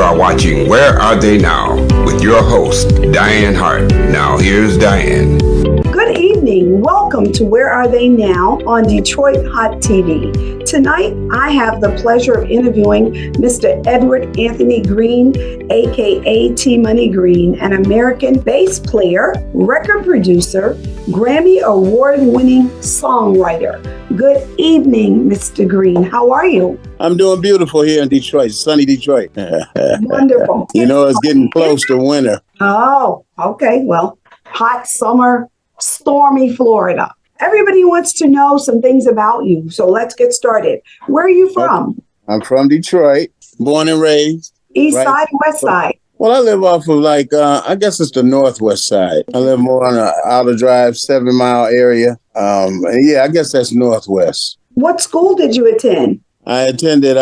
are watching Where Are They Now with your host, Dianne Hart. Now here's Dianne. Good evening. Welcome to Where Are They Now on Detroit Hot TV. Tonight, I have the pleasure of interviewing Mr. Edward Anthony Green, aka T Money Green, an American bass player, record producer, Grammy award-winning songwriter. Good evening, Mr. Green. How are you? I'm doing beautiful here in Detroit, sunny Detroit. Wonderful. You know, it's getting close to winter. Oh, okay. Well, hot summer, stormy Florida. Everybody wants to know some things about you, so let's get started. Where are you from? I'm from Detroit, born and raised. East side, west side? Well, I live off of I guess it's the northwest side. I live more on the outer drive, 7 Mile area. Yeah, I guess that's northwest. What school did you attend? I attended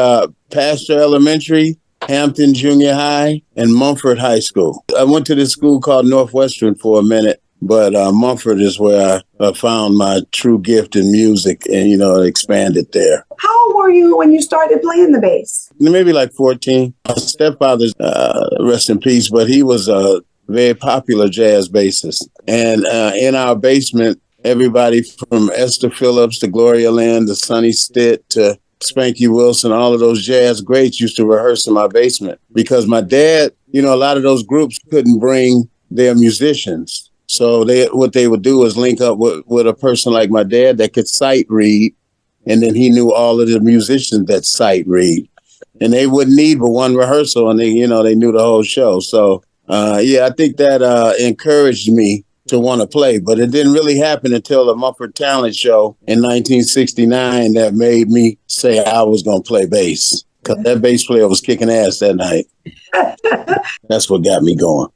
Pastor Elementary, Hampton Junior High, and Mumford High School. I went to this school called Northwestern for a minute, but Mumford is where I found my true gift in music and, expanded there. How old were you when you started playing the bass? Maybe like 14. My stepfather, rest in peace, but he was a very popular jazz bassist. And in our basement, everybody from Esther Phillips to Gloria Lynn to Sonny Stitt to Spanky Wilson, all of those jazz greats used to rehearse in my basement because my dad, a lot of those groups couldn't bring their musicians. So what they would do is link up with a person like my dad that could sight read. And then he knew all of the musicians that sight read. And they wouldn't need but one rehearsal and they knew the whole show. So, I think that encouraged me to want to play. But it didn't really happen until the Mumford Talent Show in 1969 that made me say I was going to play bass. Because that bass player was kicking ass that night. That's what got me going.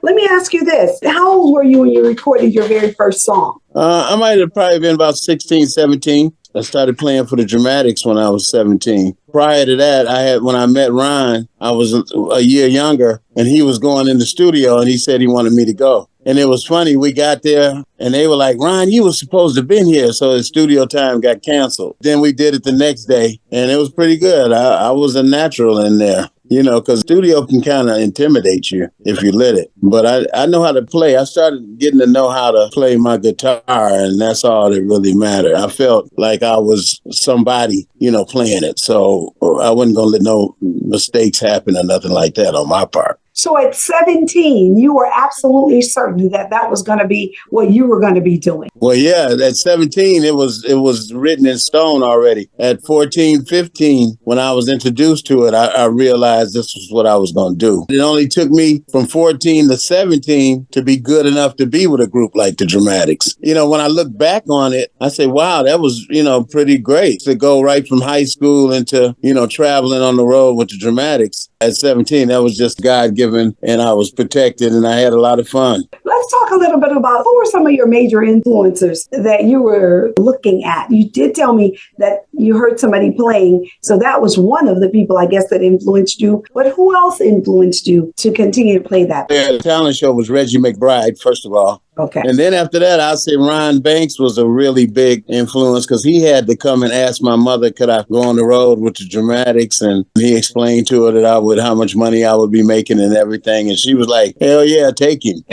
Let me ask you this. How old were you when you recorded your very first song? I might have probably been about 16, 17. I started playing for the Dramatics when I was 17. Prior to that, when I met Ron, I was a year younger, and he was going in the studio, and he said he wanted me to go. And it was funny. We got there, and they were like, Ron, you were supposed to have been here. So the studio time got canceled. Then we did it the next day, and it was pretty good. I was a natural in there. Because studio can kind of intimidate you if you let it. But I know how to play. I started getting to know how to play my guitar, and that's all that really mattered. I felt like I was somebody, playing it. So I wasn't going to let no mistakes happen or nothing like that on my part. So at 17, you were absolutely certain that that was going to be what you were going to be doing. Well, yeah, at 17, it was written in stone already. At 14, 15, when I was introduced to it, I realized this was what I was going to do. It only took me from 14 to 17 to be good enough to be with a group like the Dramatics. When I look back on it, I say, wow, that was, pretty great to go right from high school into, traveling on the road with the Dramatics. At 17, that was just God-given, and I was protected, and I had a lot of fun. Let's talk a little bit about who were some of your major influencers that you were looking at. You did tell me that you heard somebody playing, so that was one of the people, I guess, that influenced you. But who else influenced you to continue to play that? The talent show was Reggie McBride, first of all. Okay. And then after that, I'd say Ron Banks was a really big influence because he had to come and ask my mother, could I go on the road with the Dramatics? And he explained to her that how much money I would be making and everything. And she was like, hell yeah, take him.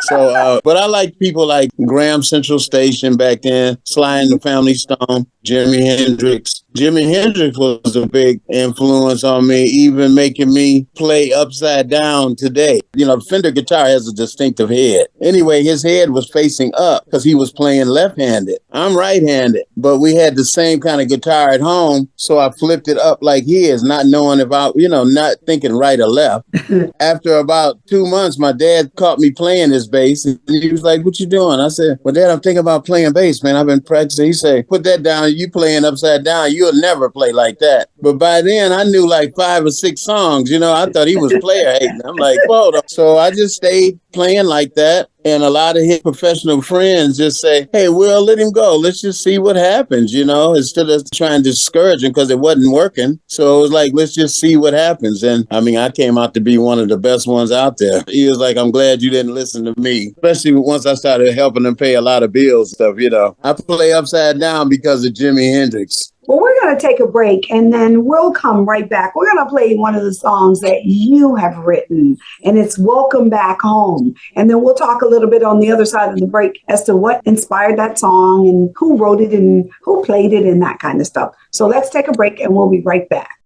So, but I like people like Graham Central Station back then, Sly and the Family Stone, Jimi Hendrix. Jimi Hendrix was a big influence on me, even making me play upside down today. Fender guitar has a distinctive head. Anyway, his head was facing up because he was playing left-handed. I'm right-handed, but we had the same kind of guitar at home, so I flipped it up like his, not knowing about, not thinking right or left. After about 2 months, my dad caught me playing his bass, and he was like, what you doing? I said, well, Dad, I'm thinking about playing bass, man. I've been practicing. He said, put that down. You playing upside down. You'll never play like that. But by then, I knew like 5 or 6 songs. I thought he was player hating. I'm like, whoa. So I just stayed playing like that. And a lot of his professional friends just say, hey, Will, let him go. Let's just see what happens, instead of trying to discourage him because it wasn't working. So it was like, let's just see what happens. And I came out to be one of the best ones out there. He was like, I'm glad you didn't listen to me, especially once I started helping him pay a lot of bills and stuff, I play upside down because of Jimi Hendrix. Well, we're going to take a break and then we'll come right back. We're going to play one of the songs that you have written, and it's Welcome Back Home. And then we'll talk a little bit on the other side of the break as to what inspired that song and who wrote it and who played it and that kind of stuff. So let's take a break and we'll be right back.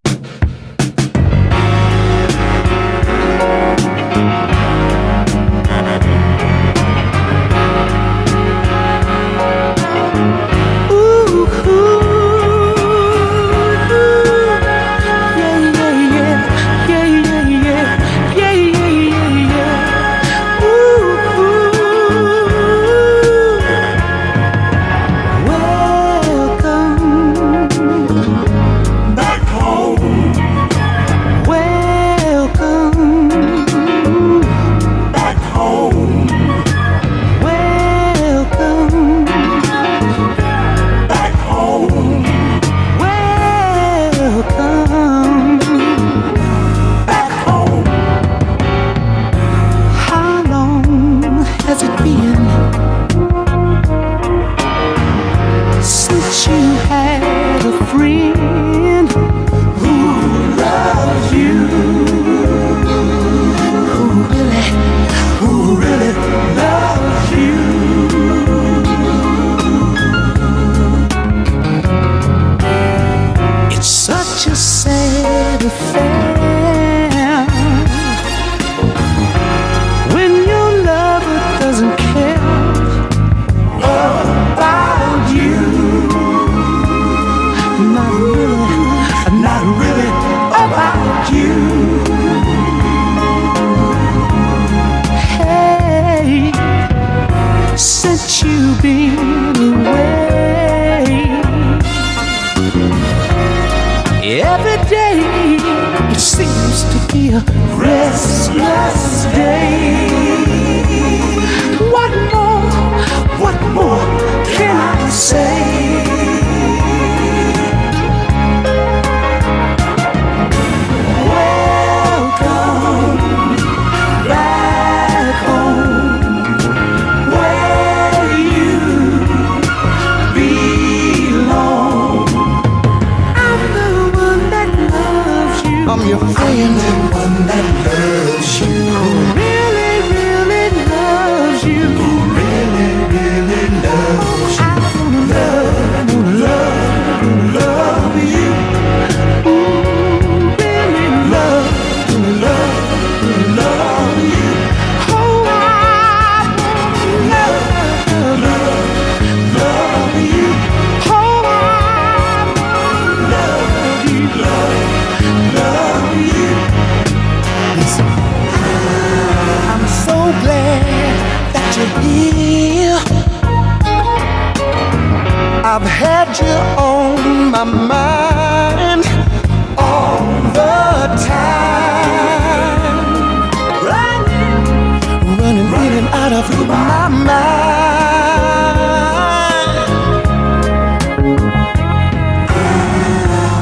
I've had you on my mind all the time. Running in and out of my mind.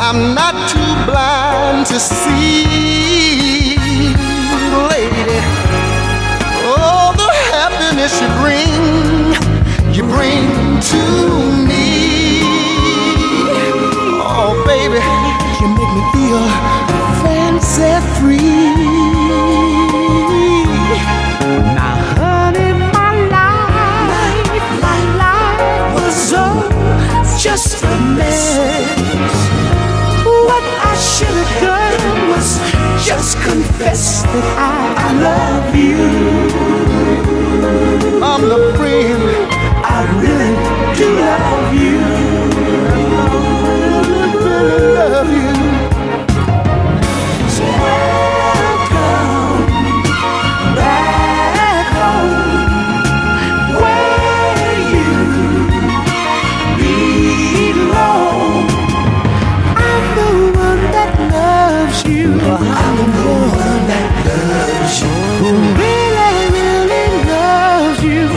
I'm not too blind to see, lady, all the happiness you bring to me. Oh, baby, you make me feel fancy free. Now, honey, my life was all just a mess. What I should have done was just confess that I love you. I'm the friend, I really do love you. Really love you. So welcome back home, where you belong. I'm the one that loves you. I'm the one that loves you. Who really, really loves you.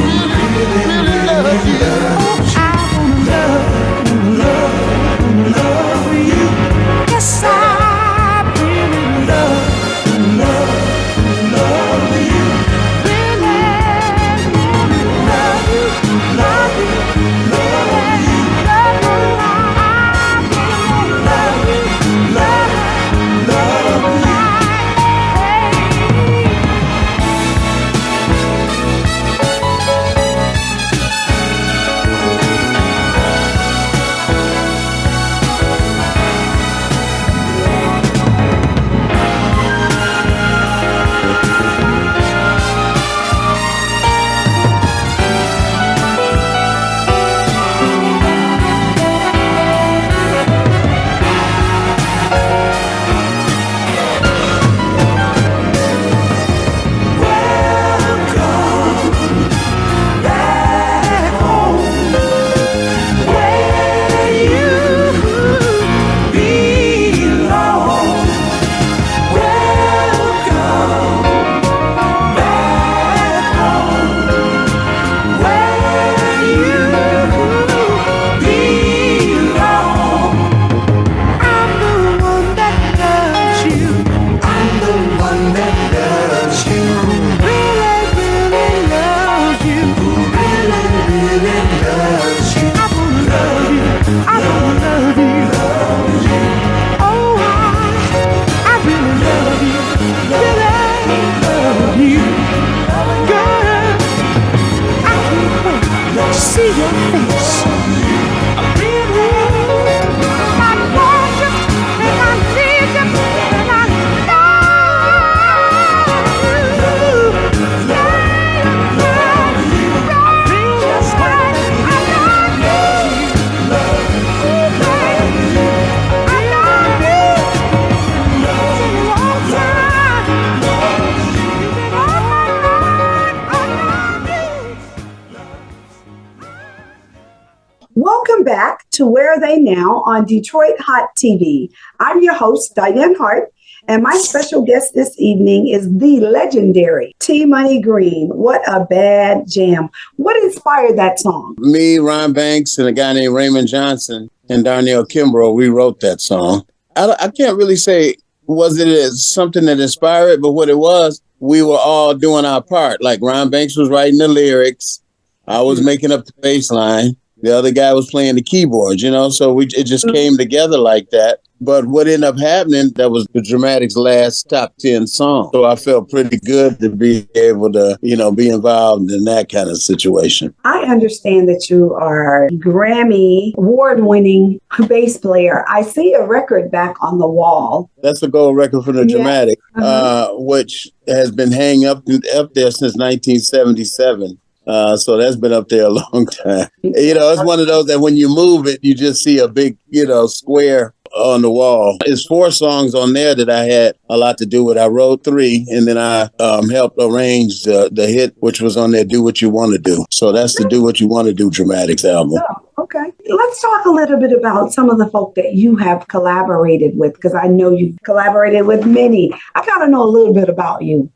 back to Where Are They Now on Detroit Hot TV. I'm your host, Dianne Hart, and my special guest this evening is the legendary T Money Green. What a bad jam. What inspired that song? Me, Ron Banks, and a guy named Raymond Johnson and Darnell Kimbrough, we wrote that song. I can't really say, was it something that inspired it, but what it was, we were all doing our part. Like Ron Banks was writing the lyrics. I was making up the bass line. The other guy was playing the keyboards, so it just came together like that. But what ended up happening, that was the Dramatics' last top 10 song. So I felt pretty good to be able to, be involved in that kind of situation. I understand that you are Grammy award-winning bass player. I see a record back on the wall. That's a gold record from the Dramatics, which has been hanging up there since 1977. So that's been up there a long time. It's one of those that when you move it, you just see a big, square on the wall. It's 4 songs on there that I had a lot to do with. I wrote 3, and then I helped arrange the hit, which was on there, Do What You Want to Do. So that's the Do What You Want to Do Dramatics album. Oh, okay. Let's talk a little bit about some of the folk that you have collaborated with, because I know you've collaborated with many. I got to know a little bit about you.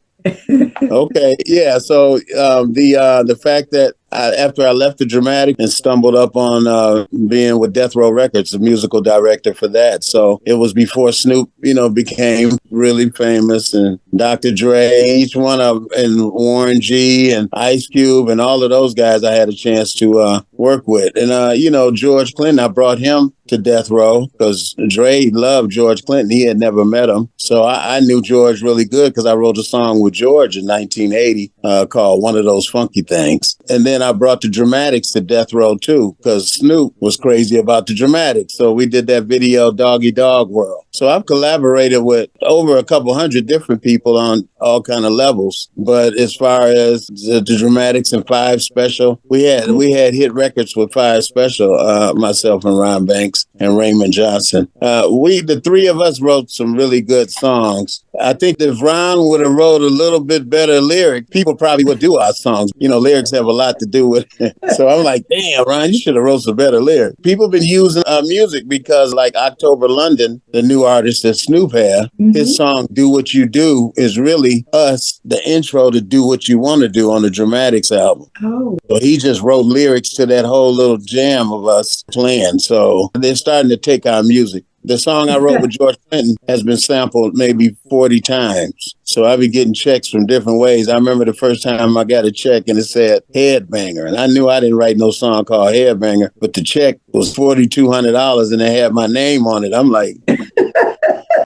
Okay, yeah. So the fact that after I left the Dramatic and stumbled up on being with Death Row Records, the musical director for that. So it was before Snoop, became really famous, and Dr. Dre, each one of them, and Warren G and Ice Cube and all of those guys I had a chance to work with. And, George Clinton, I brought him to Death Row because Dre loved George Clinton. He had never met him. So I knew George really good because I wrote a song with George in 1980 called One of Those Funky Things. And then I brought the Dramatics to Death Row too, because Snoop was crazy about the Dramatics. So we did that video, Doggy Dog World. So I've collaborated with over a couple hundred different people on all kind of levels. But as far as the Dramatics and Five Special, we had hit records with Five Special, myself and Ron Banks and Raymond Johnson. The 3 of us wrote some really good songs. I think if Ron would have wrote a little bit better lyric, people probably would do our songs. Lyrics have a lot to do with it. So I'm like, damn, Ron, you should have wrote some better lyrics. People have been using our music because like October London, the new artist that Snoop had, his song Do What You Do is really us, the intro to Do What You Want to Do on the Dramatics album. Oh. So he just wrote lyrics to that whole little jam of us playing. So they're starting to take our music. The song I wrote with George Clinton has been sampled maybe 40 times. So I've been getting checks from different ways. I remember the first time I got a check and it said Headbanger. And I knew I didn't write no song called Headbanger, but the check was $4,200 and they had my name on it. I'm like...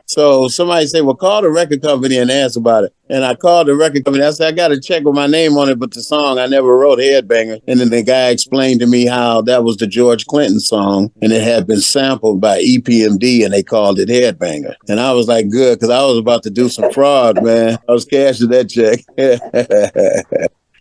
So somebody said, well, call the record company and ask about it. And I called the record company. I said, I got a check with my name on it, but the song, I never wrote Headbanger. And then the guy explained to me how that was the George Clinton song, and it had been sampled by EPMD, and they called it Headbanger. And I was like, good, because I was about to do some fraud, man. I was cashing that check.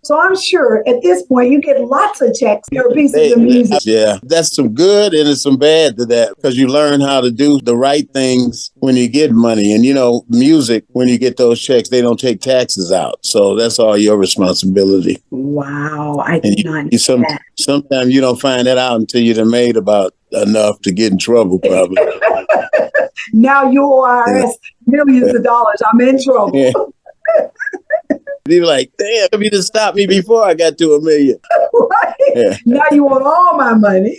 So I'm sure at this point you get lots of checks for pieces of music. Yeah, that's some good and there's some bad to that because you learn how to do the right things when you get money. And, music, when you get those checks, they don't take taxes out. So that's all your responsibility. Wow, I did not know that. Sometimes you don't find that out until you've made about enough to get in trouble, probably. Now you owe IRS millions of dollars. I'm in trouble. Yeah. They were like, damn, you just stopped me before I got to $1 million. Right. Yeah. Now you want all my money.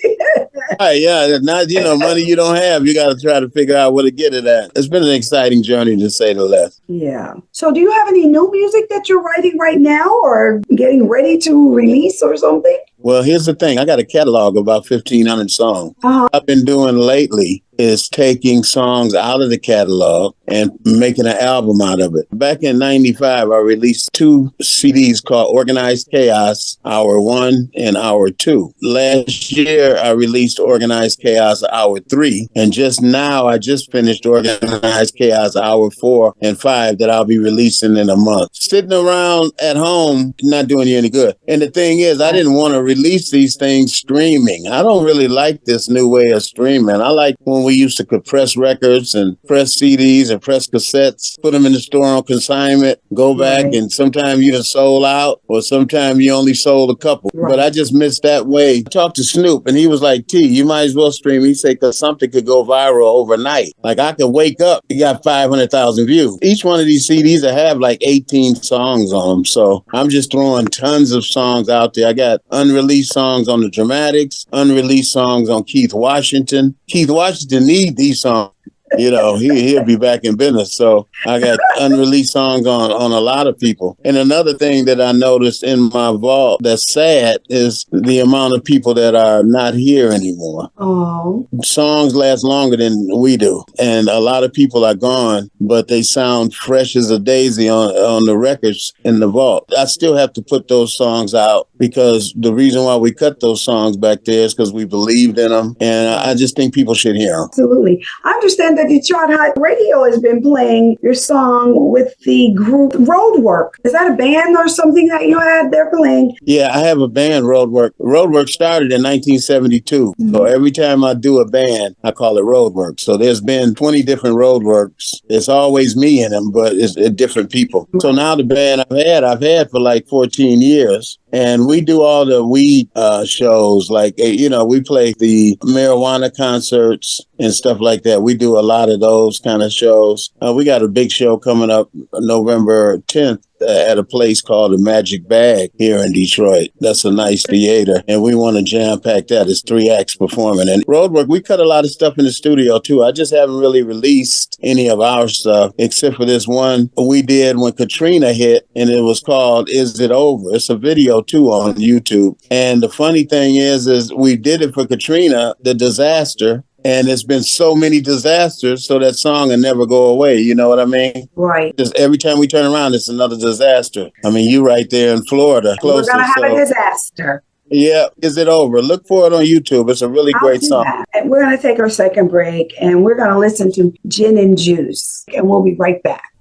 Right, yeah. Now, money you don't have, you got to try to figure out where to get it at. It's been an exciting journey, to say the least. Yeah. So do you have any new music that you're writing right now or getting ready to release or something? Well, here's the thing. I got a catalog of about 1,500 songs. I've been doing lately is taking songs out of the catalog and making an album out of it. Back in 95, I released 2 CDs called Organized Chaos, Hour 1 and Hour 2. Last year, I released Organized Chaos, Hour 3. And just now, I just finished Organized Chaos, Hour 4 and 5 that I'll be releasing in a month. Sitting around at home, not doing you any good. And the thing is, I didn't want to release these things streaming. I don't really like this new way of streaming. I like when when we used to could press records and press CDs and press cassettes, put them in the store on consignment, go back, Right. and sometimes you just sold out or sometimes you only sold a couple. Right. But I just missed that way. I talked to Snoop and he was like, T, you might as well stream. He said, because something could go viral overnight. Like I could wake up, you got 500,000 views. Each one of these CDs that have like 18 songs on them. So I'm just throwing tons of songs out there. I got unreleased songs on the Dramatics, unreleased songs on Keith Washington. Keith Washington needs these songs. You know, he'll be back in business. So I got unreleased songs on a lot of people. And another thing that I noticed in my vault that's sad is the amount of people that are not here anymore. Oh. Songs last longer than we do. And a lot of people are gone, but they sound fresh as a daisy on the records in the vault. I still have to put those songs out because the reason why we cut those songs back there is because we believed in them. And I just think people should hear them. Absolutely. I understand that Detroit Hot Radio has been playing your song with the group Roadwork. Is that a band or something that you had there playing? Yeah, I have a band, Roadwork. Roadwork started in 1972. Mm-hmm. So every time I do a band, I call it Roadwork. So there's been 20 different Roadworks. It's always me in them, but it's different people. Mm-hmm. So now the band I've had for like 14 years. And we do all the weed shows, like, you know, we play the marijuana concerts and stuff like that. We do a lot of those kind of shows. We got a big show coming up November 10th. At a place called the Magic Bag here in Detroit. That's a nice theater, and we want to jam-pack that. It's 3 acts performing. And Roadwork, we cut a lot of stuff in the studio, too. I just haven't really released any of our stuff, except for this one we did when Katrina hit, and it was called Is It Over? It's a video, too, on YouTube. And the funny thing is we did it for Katrina, the disaster, and there's been so many disasters, so that song will never go away. You know what I mean? Right. Just every time we turn around, it's another disaster. I mean, you right there in Florida. Closer, we're going to have a disaster. Yeah. Is It Over? Look for it on YouTube. It's a really great song. And we're going to take our second break, and we're going to listen to Gin and Juice, and we'll be right back.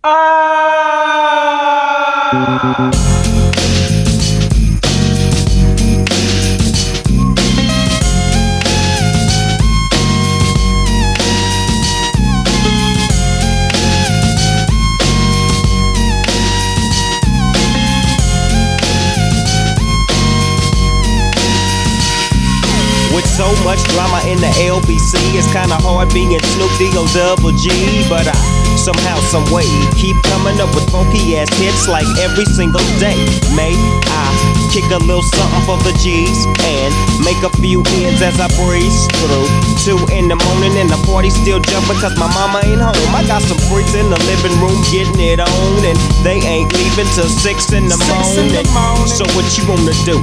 With so much drama in the LBC, it's kinda hard being Snoop D-O-double G. But I somehow, someway keep coming up with funky ass hits like every single day. May I kick a little something for the G's and make a few ends as I breeze through 2 in the morning and the party still jumping cause my mama ain't home. I got some freaks in the living room getting it on, and they ain't leaving till 6 in the morning. So what you wanna do?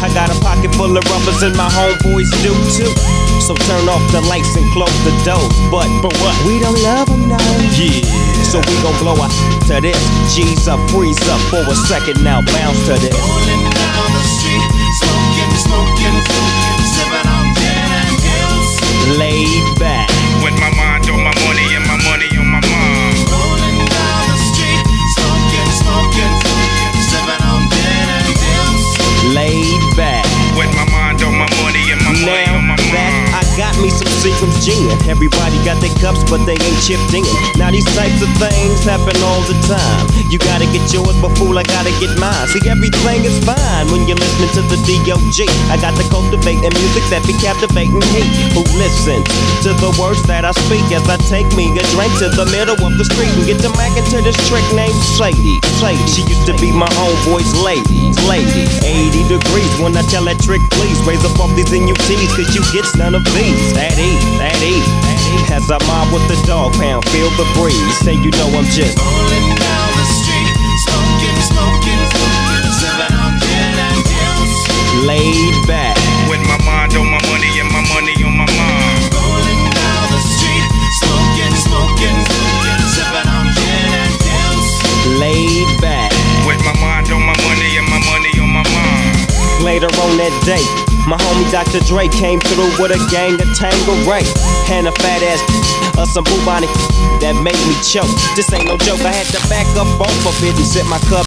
I got a pocket full of rubbers and my homeboys do too. So turn off the lights and close the doors. But what? We don't love them now. Yeah. So we gon' blow up to this. G's up, freeze up for a second now. Bounce to this. Rolling down the street, smoking, sipping on gin and juice. Laid back. With my mind on my money and my money on my mind. Rolling down the street, smoking, sipping on gin and juice. Laid back. With my mind on my money and my money on my Now mind. that I got me some Seagram's gin. Everybody got their cups, but they ain't chipped in. Now these types of things happen all the time. You gotta get yours, but fool, I gotta get mine. See, everything is fine when you're listening to the D.O.G. I got to cultivating music that be captivating me. Who listens to the words that I speak as I take me a drink to the middle of the street and get to mackin' to this trick named Sadie. She used to be my homeboy's lady. 80 degrees when I tell that trick, please raise up off these NUTs, cause you get none of these. That E. As I mob with the dog pound, feel the breeze. Say you know I'm just Rolling down the street, smoking, sipping on gin and juice. laid back. With my mind on my money and my money on my mind. Rolling down the street, smoking, sipping on gin and juice. Laid back. With my mind on my money and my money on my mind. Later on that day, my homie Dr. Dre came through with a gang of Tangeray and a fat ass some bubonic that made me choke. This ain't no joke, I had to back up off of it and sip my cup